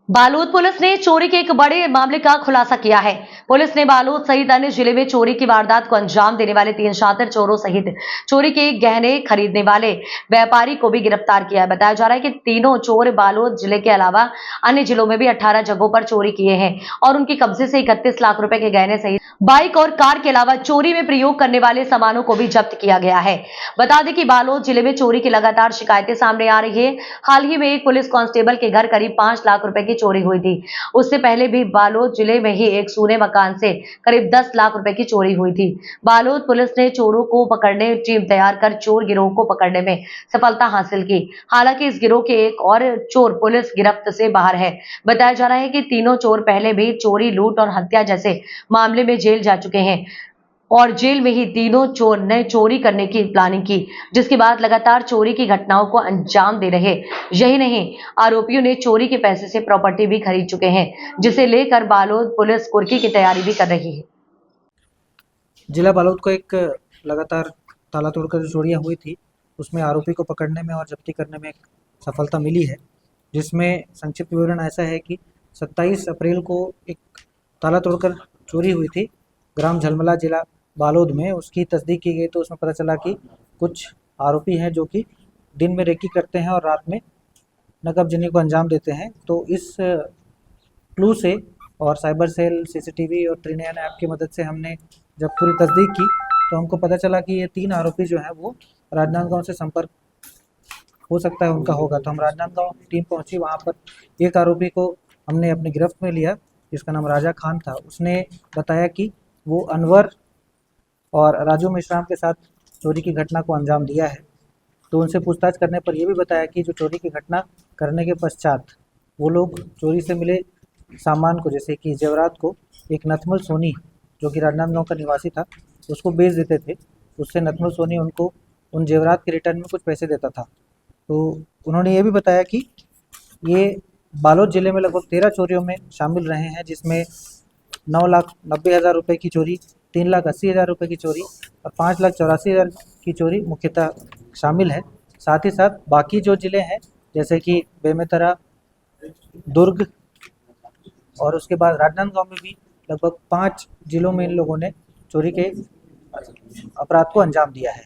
Balod police ने चोरी के एक बड़े मामले का खुलासा किया है। पुलिस ने बालोद सहित अन्य जिले में चोरी की वारदात को अंजाम देने वाले 3 शातिर चोरों सहित चोरी के गहने खरीदने वाले व्यापारी को भी गिरफ्तार किया है। बताया जा रहा है कि तीनों चोर बालोद जिले के अलावा अन्य जिलों में भी 18 जगहों पर चोरी किए हैं और उनके कब्जे से 31 लाख रुपए के गहने सहित बाइक और कार के अलावा चोरी में प्रयोग करने वाले सामानों को भी जब्त किया गया है। बता दें कि बालोद जिले में चोरी की लगातार शिकायतें सामने आ रही है। हाल ही में एक पुलिस कांस्टेबल के घर करीब 5 लाख रुपए की चोरी हुई थी। उससे पहले भी बालोद जिले में ही एक सूने मकान से करीब 10 लाख रुपए की चोरी हुई थी। बालोद पुलिस ने चोरों को पकड़ने टीम तैयार कर चोर गिरोह को पकड़ने में सफलता हासिल की। हालांकि इस गिरोह के एक और चोर पुलिस गिरफ्त से बाहर है। बताया जा रहा है कि तीनों चोर पहले भी चोरी, लूट और हत्या जैसे मामले में जेल जा चुके हैं और जेल में ही तीनों चोर ने चोरी करने की प्लानिंग की, जिसके बाद लगातार चोरी की घटनाओं को अंजाम दे रहे। यही नहीं, आरोपियों ने चोरी के पैसे से प्रॉपर्टी भी खरीद चुके हैं, जिसे लेकर बालोद पुलिस कुर्की की तैयारी भी कर रही है। जिला बालोद को एक लगातार ताला तोड़कर जो चोरियां हुई थी उसमें आरोपी को पकड़ने में और जब्ती करने में एक सफलता मिली है, जिसमें संक्षिप्त विवरण ऐसा है कि 27 अप्रैल को एक ताला तोड़कर चोरी हुई थी ग्राम झलमला जिला बालोद में। उसकी तस्दीक की गई तो उसमें पता चला कि कुछ आरोपी हैं जो कि दिन में रेकी करते हैं और रात में नकबजनी को अंजाम देते हैं। तो इस क्लू से और साइबर सेल, सीसीटीवी और त्रिनयन ऐप की मदद से हमने जब पूरी तस्दीक की तो हमको पता चला कि ये 3 आरोपी जो हैं वो राजनांदगांव से संपर्क हो सकता है उनका होगा। तो हम राजनांदगांव टीम पहुंची, वहाँ पर एक आरोपी को हमने अपनी गिरफ्त में लिया जिसका नाम राजा खान था। उसने बताया कि वो अनवर और राजू मेश्राम के साथ चोरी की घटना को अंजाम दिया है। तो उनसे पूछताछ करने पर यह भी बताया कि जो चोरी की घटना करने के पश्चात वो लोग चोरी से मिले सामान को, जैसे कि जेवरात को, एक नथमल सोनी जो कि राजनांदगांव का निवासी था उसको बेच देते थे। उससे नथमल सोनी उनको उन जेवरात के रिटर्न में कुछ पैसे देता था। तो उन्होंने ये भी बताया कि ये बालोद जिले में लगभग 13 चोरियों में शामिल रहे हैं, जिसमें 9,90,000 रुपये की चोरी, 3,80,000 रुपये की चोरी और 5,84,000 की चोरी मुख्यतः शामिल है। साथ ही साथ बाकी जो ज़िले हैं जैसे कि बेमेतरा, दुर्ग और उसके बाद राजनांदगांव में भी लगभग 5 जिलों में इन लोगों ने चोरी के अपराध को अंजाम दिया है।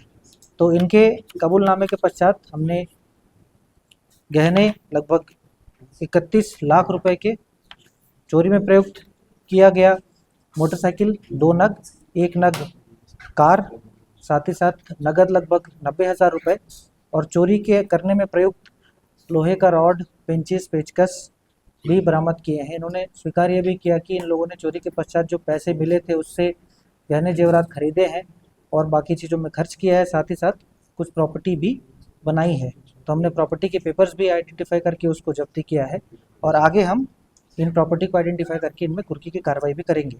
तो इनके कबूलनामे के पश्चात हमने गहने लगभग 31 लाख रुपए के चोरी में प्रयुक्त किया गया मोटरसाइकिल 2 नग, 1 नग कार, साथ ही साथ नगद लगभग 90,000 रुपये और चोरी के करने में प्रयुक्त लोहे का रॉड, पेंचिस, पेचकस भी बरामद किए हैं। इन्होंने स्वीकार ये भी किया कि इन लोगों ने चोरी के पश्चात जो पैसे मिले थे उससे गहने जेवरात खरीदे हैं और बाकी चीज़ों में खर्च किया है, साथ ही साथ कुछ प्रॉपर्टी भी बनाई है। तो हमने प्रॉपर्टी के पेपर्स भी आइडेंटिफाई करके उसको जब्ती किया है और आगे हम इन प्रॉपर्टी को आइडेंटिफाई करके इनमें कुर्की की कार्रवाई भी करेंगे।